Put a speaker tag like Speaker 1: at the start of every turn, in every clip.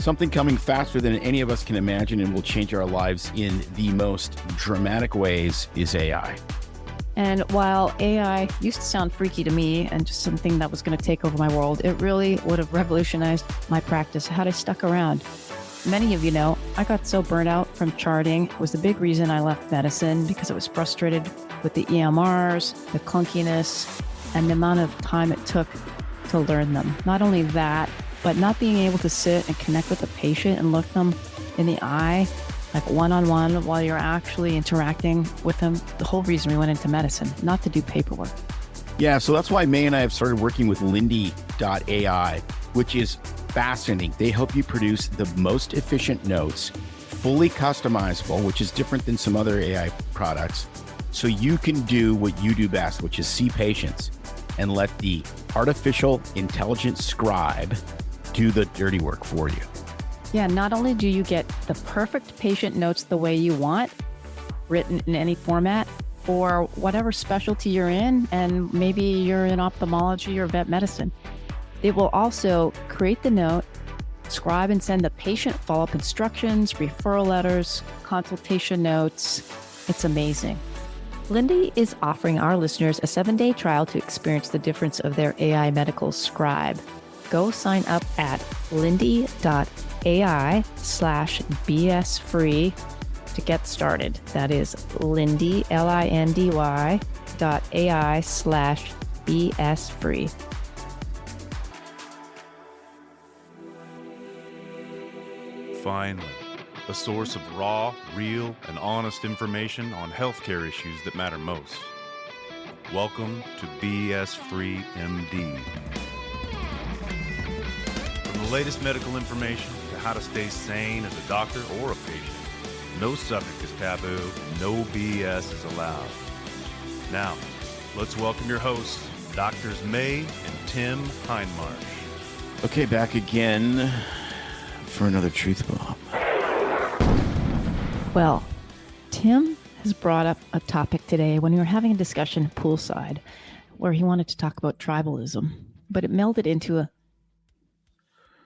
Speaker 1: Something coming faster than any of us can imagine and will change our lives in the most dramatic ways is AI.
Speaker 2: And while AI used to sound freaky to me and just something that was going to take over my world, it really would have revolutionized my practice had I stuck around. Many of you know, I got so burnt out from charting. It was the big reason I left medicine because I was frustrated with the EMRs, the clunkiness, and the amount of time it took to learn them. Not only that, but not being able to sit and connect with the patient and look them in the eye, like one-on-one while you're actually interacting with them. The whole reason we went into medicine, not to do paperwork.
Speaker 1: Yeah, so that's why May and I have started working with Lindy.ai, which is fascinating. They help you produce the most efficient notes, fully customizable, which is different than some other AI products. So you can do what you do best, which is see patients and let the artificial intelligence scribe do the dirty work for you.
Speaker 2: Yeah, not only do you get the perfect patient notes the way you want, written in any format, for whatever specialty you're in, and maybe you're in ophthalmology or vet medicine. It will also create the note, scribe and send the patient follow-up instructions, referral letters, consultation notes. It's amazing. Lindy is offering our listeners a 7-day trial to experience the difference of their AI medical scribe. Go sign up at lindy.ai/BS free to get started. That is Lindy, LINDY.ai/BS free.
Speaker 3: Finally, a source of raw, real, and honest information on healthcare issues that matter most. Welcome to BS Free MD. From the latest medical information to how to stay sane as a doctor or a patient, no subject is taboo, no BS is allowed. Now, let's welcome your hosts, Doctors May and Tim Hindmarsh.
Speaker 1: Okay, back again for another truth bomb.
Speaker 2: Well, Tim has brought up a topic today when we were having a discussion poolside where he wanted to talk about tribalism, but it melded into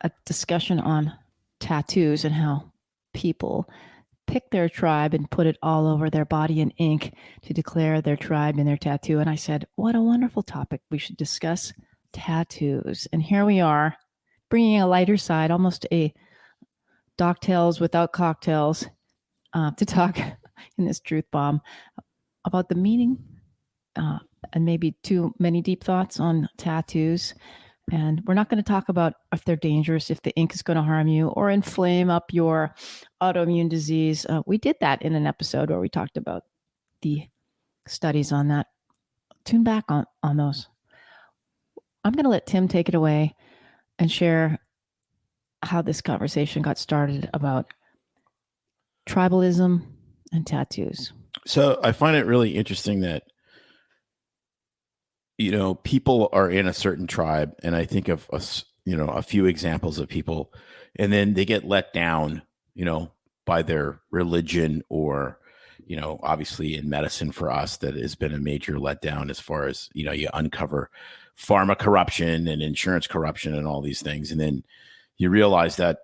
Speaker 2: a discussion on tattoos and how people pick their tribe and put it all over their body in ink to declare their tribe in their tattoo. And I said, what a wonderful topic. We should discuss tattoos. And here we are, bringing a lighter side, almost a Docktails without cocktails, to talk in this truth bomb about the meaning and maybe too many deep thoughts on tattoos. And we're not going to talk about if they're dangerous, if the ink is going to harm you or inflame up your autoimmune disease. We did that in an episode where we talked about the studies on that. Tune back on those. I'm going to let Tim take it away and share how this conversation got started about tribalism and tattoos.
Speaker 1: So I find it really interesting that, you know, people are in a certain tribe, and I think of a few examples of people, and then they get let down, by their religion or, obviously in medicine for us, that has been a major letdown as far as, you uncover pharma corruption and insurance corruption and all these things. And then you realize that,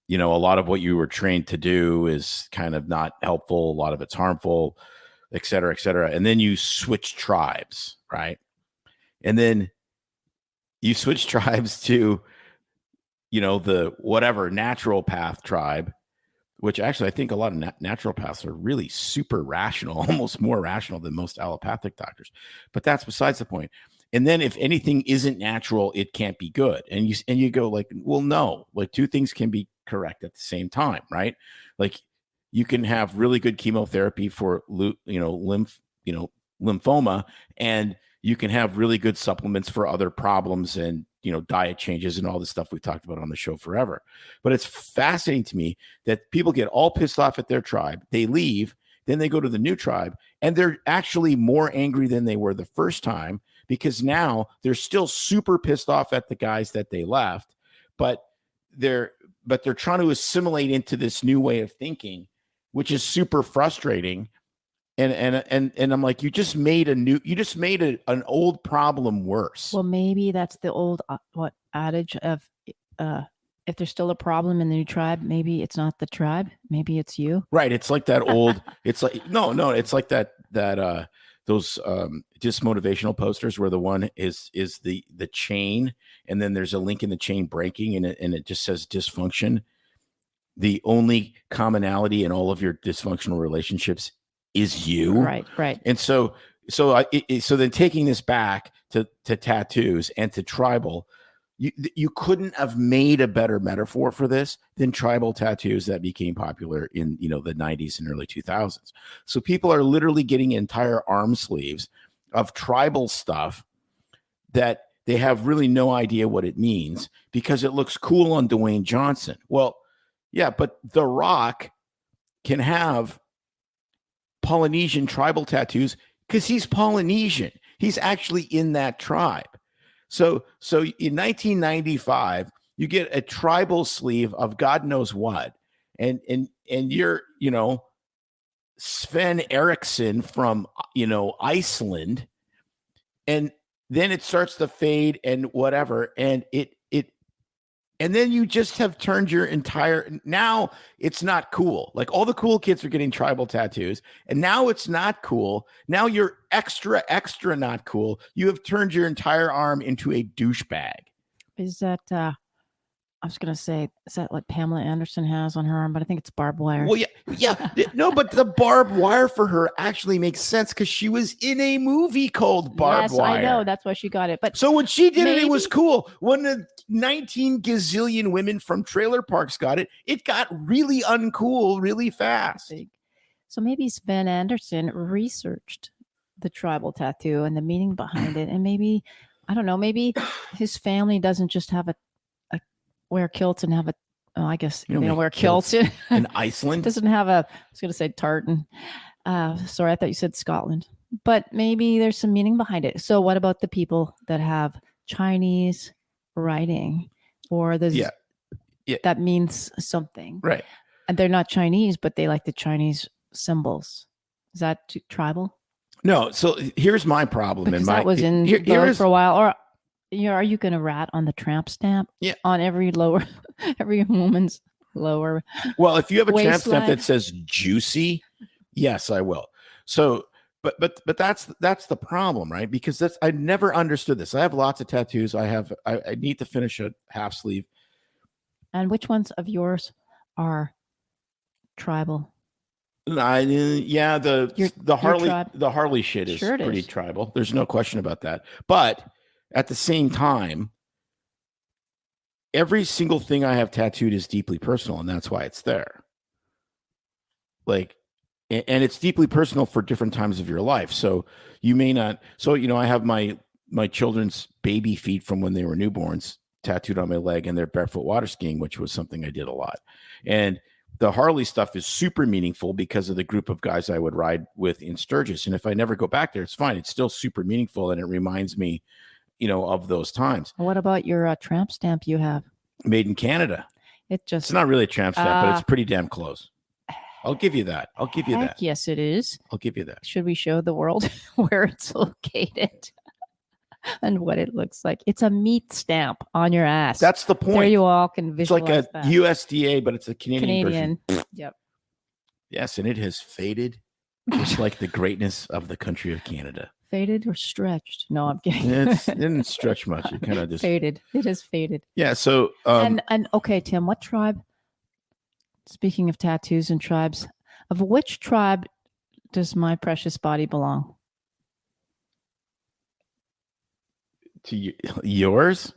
Speaker 1: a lot of what you were trained to do is kind of not helpful. A lot of it's harmful, et cetera, et cetera. And then you switch tribes, right? And then you switch tribes to, the whatever natural path tribe, which actually I think a lot of naturopaths are really super rational, almost more rational than most allopathic doctors. But that's besides the point. And then if anything isn't natural, it can't be good. And you go like, well, no, like two things can be correct at the same time, right? Like you can have really good chemotherapy for lymphoma, and you can have really good supplements for other problems and, diet changes and all the stuff we've talked about on the show forever. But it's fascinating to me that people get all pissed off at their tribe. They leave, then they go to the new tribe, and they're actually more angry than they were the first time because now they're still super pissed off at the guys that they left, but they're trying to assimilate into this new way of thinking, which is super frustrating. And I'm like, you just made an old problem worse.
Speaker 2: Well, maybe that's the old adage of if there's still a problem in the new tribe, maybe it's not the tribe, maybe it's you.
Speaker 1: Right. It's like that old, it's like, no, it's like those just motivational posters where the one is the chain, and then there's a link in the chain breaking, and it just says dysfunction. The only commonality in all of your dysfunctional relationships is you.
Speaker 2: Right.
Speaker 1: And so then taking this back to tattoos and to tribal, you couldn't have made a better metaphor for this than tribal tattoos that became popular in the 90s and early 2000s. So people are literally getting entire arm sleeves of tribal stuff that they have really no idea what it means because it looks cool on Dwayne Johnson. Well, yeah, but The Rock can have Polynesian tribal tattoos because he's Polynesian. He's actually in that tribe. So in 1995, you get a tribal sleeve of God knows what, and you're Sven Eriksson from Iceland, and then it starts to fade and whatever, and and then you just have turned your entire, now it's not cool. Like all the cool kids are getting tribal tattoos, and now it's not cool. Now you're extra not cool. You have turned your entire arm into a douchebag.
Speaker 2: Is that, I was going to say, is that what Pamela Anderson has on her arm? But I think it's barbed wire.
Speaker 1: Well, yeah. No, but the barbed wire for her actually makes sense because she was in a movie called Barbed Wire.
Speaker 2: I know. That's why she got it. But
Speaker 1: so when she did it was cool. When the 19 gazillion women from trailer parks got it, it got really uncool really fast.
Speaker 2: So maybe Sven Anderson researched the tribal tattoo and the meaning behind it. And maybe, I don't know, maybe his family doesn't just have a wear kilts and have I guess they don't wear kilts
Speaker 1: in Iceland.
Speaker 2: Doesn't have I was going to say tartan. Sorry, I thought you said Scotland. But maybe there's some meaning behind it. So what about the people that have Chinese writing or the that means something,
Speaker 1: right?
Speaker 2: And they're not Chinese, but they like the Chinese symbols. Is that tribal?
Speaker 1: No. So here's my problem.
Speaker 2: Because that was in vogue for a while. Or are you going to rat on the tramp stamp?
Speaker 1: Yeah.
Speaker 2: On every woman's lower.
Speaker 1: Well, if you have a
Speaker 2: waistline.
Speaker 1: tramp stamp that says juicy, yes, I will. So, but that's the problem, right? Because I never understood this. I have lots of tattoos. I need to finish a half sleeve.
Speaker 2: And which ones of yours are tribal?
Speaker 1: The Harley shit is pretty tribal. There's no question about that. But at the same time, every single thing I have tattooed is deeply personal, and that's why it's there. Like, and it's deeply personal for different times of your life. So you may not. So I have my children's baby feet from when they were newborns tattooed on my leg, and they're barefoot water skiing, which was something I did a lot. And the Harley stuff is super meaningful because of the group of guys I would ride with in Sturgis. And if I never go back there, it's fine. It's still super meaningful, and it reminds me of those times.
Speaker 2: What about your tramp stamp you have?
Speaker 1: Made in Canada.
Speaker 2: It's
Speaker 1: not really a tramp stamp, but it's pretty damn close. I'll give you that.
Speaker 2: Yes, it is.
Speaker 1: I'll give you that.
Speaker 2: Should we show the world where it's located and what it looks like? It's a meat stamp on your ass.
Speaker 1: That's the point.
Speaker 2: There you all can visualize
Speaker 1: It's like a USDA, but it's a Canadian version.
Speaker 2: Yep.
Speaker 1: Yes, and it has faded just like the greatness of the country of Canada.
Speaker 2: Faded or stretched? No, I'm kidding.
Speaker 1: It didn't stretch much. It kind of just
Speaker 2: faded. It has faded.
Speaker 1: Yeah. So
Speaker 2: and okay, Tim, what tribe? Speaking of tattoos and tribes, of which tribe does my precious body belong?
Speaker 1: To yours?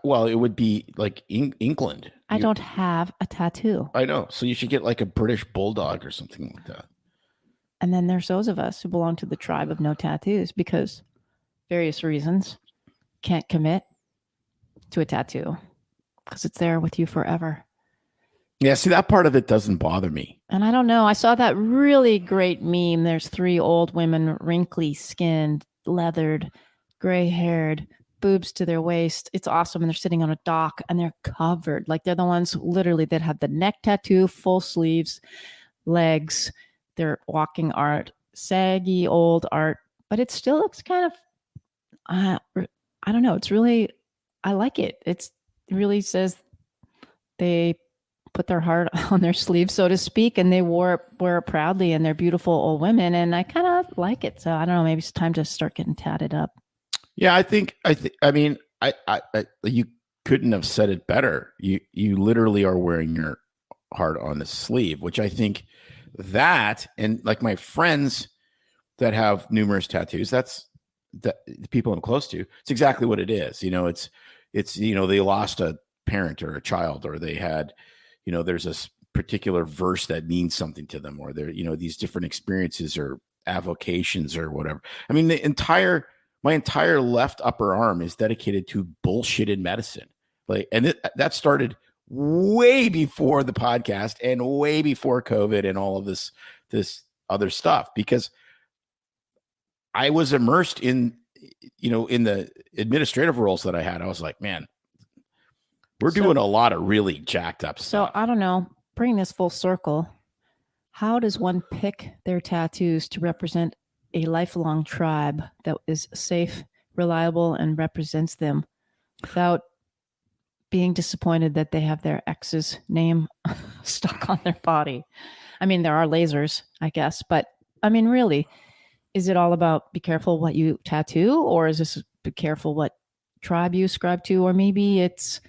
Speaker 1: Well, it would be like England.
Speaker 2: I don't have a tattoo.
Speaker 1: I know. So you should get like a British bulldog or something like that.
Speaker 2: And then there's those of us who belong to the tribe of no tattoos because various reasons can't commit to a tattoo because it's there with you forever.
Speaker 1: Yeah, see, that part of it doesn't bother me.
Speaker 2: And I don't know. I saw that really great meme. There's 3 old women, wrinkly skinned, leathered, gray haired, boobs to their waist. It's awesome. And they're sitting on a dock and they're covered. Like they're the ones literally that have the neck tattoo, full sleeves, legs. They're walking art, saggy old art, but it still looks kind of, I don't know. It's really, I like it. It really says they put their heart on their sleeve, so to speak, and they wear it proudly, and they're beautiful old women, and I kind of like it. So I don't know, maybe it's time to start getting tatted up.
Speaker 1: Yeah, I mean, you couldn't have said it better. You literally are wearing your heart on the sleeve, which I think that, and like my friends that have numerous tattoos, that's the people I'm close to. It's exactly what it is. It's they lost a parent or a child, or they had, there's a particular verse that means something to them, or they're, these different experiences or avocations or whatever. I mean, my entire left upper arm is dedicated to bullshit in medicine. That started way before the podcast and way before COVID and all of this other stuff, because I was immersed in the administrative roles that I had. I was like, man, we're doing a lot of really jacked up stuff.
Speaker 2: So I don't know, bring this full circle. How does one pick their tattoos to represent a lifelong tribe that is safe, reliable, and represents them without being disappointed that they have their ex's name stuck on their body? I mean, there are lasers, I guess, but I mean, really, is it all about be careful what you tattoo, or is this be careful what tribe you ascribe to, or maybe it's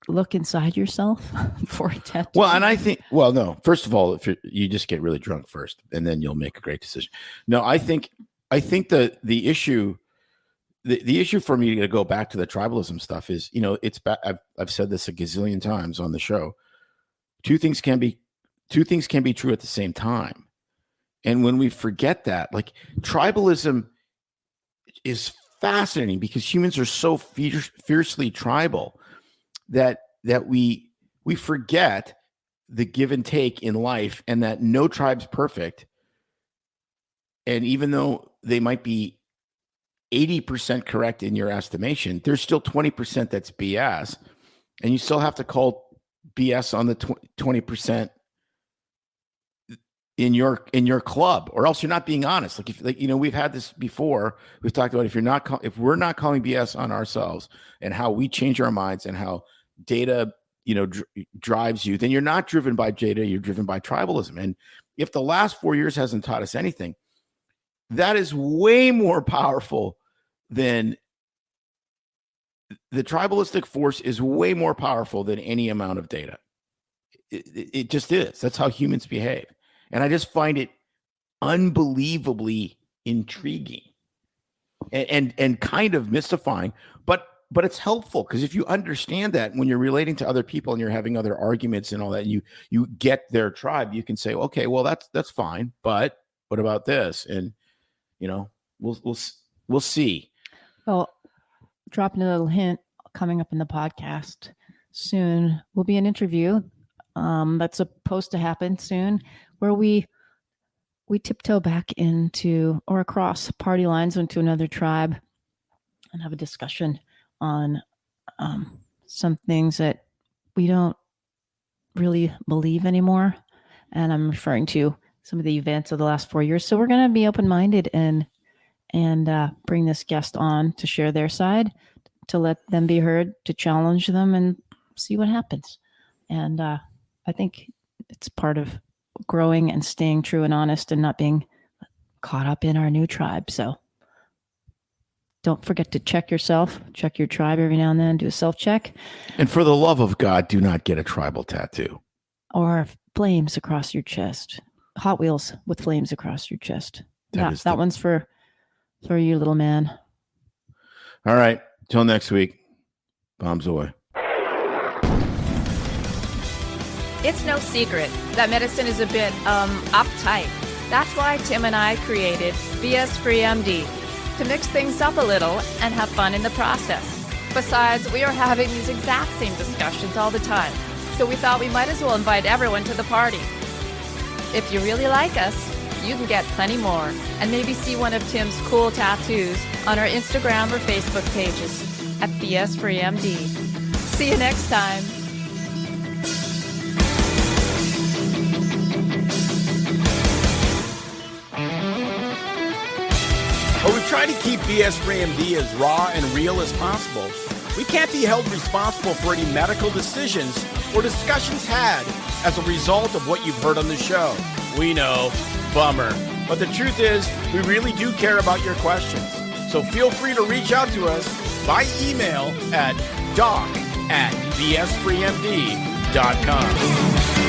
Speaker 2: look inside yourself for a tattoo?
Speaker 1: Well, and I think, no, first of all, if you just get really drunk first, and then you'll make a great decision. No, I think the issue, the issue for me to go back to the tribalism stuff is, I've said this a gazillion times on the show. Two things can be true at the same time. And when we forget that, like, tribalism is fascinating because humans are so fiercely tribal that we forget the give and take in life, and that no tribe's perfect. And even though they might be 80% correct in your estimation, there's still 20% that's BS, and you still have to call BS on the 20% in your club, or else you're not being honest. We've had this before. We've talked about if we're not calling BS on ourselves and how we change our minds and how data, drives you, then you're not driven by data. You're driven by tribalism. And if the last 4 years hasn't taught us anything, that is way more powerful than the tribalistic force is way more powerful than any amount of data. It just is. That's how humans behave. And I just find it unbelievably intriguing and kind of mystifying, but it's helpful, because if you understand that when you're relating to other people and you're having other arguments and all that, and you get their tribe, you can say, okay, well, that's fine, but what about this? And we'll see.
Speaker 2: Well, dropping a little hint, coming up in the podcast soon will be an interview that's supposed to happen soon, where we tiptoe back into or across party lines into another tribe and have a discussion on some things that we don't really believe anymore. And I'm referring to some of the events of the last 4 years. So we're going to be open-minded and bring this guest on to share their side, to let them be heard, to challenge them and see what happens. And I think it's part of growing and staying true and honest and not being caught up in our new tribe. So don't forget to check yourself, check your tribe every now and then, do a self-check.
Speaker 1: And for the love of God, do not get a tribal tattoo.
Speaker 2: Or flames across your chest. Hot Wheels with flames across your chest. That one's for you, little man.
Speaker 1: All right. Till next week. Bombs away.
Speaker 4: It's no secret that medicine is a bit uptight. That's why Tim and I created BS Free MD, to mix things up a little and have fun in the process. Besides, we are having these exact same discussions all the time, so we thought we might as well invite everyone to the party. If you really like us, you can get plenty more and maybe see one of Tim's cool tattoos on our Instagram or Facebook pages at BS Free MD. See you next time.
Speaker 5: Well, we try to keep BS Free MD as raw and real as possible, We can't be held responsible for any medical decisions or discussions had as a result of what you've heard on the show. We know, bummer. But the truth is, we really do care about your questions. So feel free to reach out to us by email at doc@bsfreemd.com.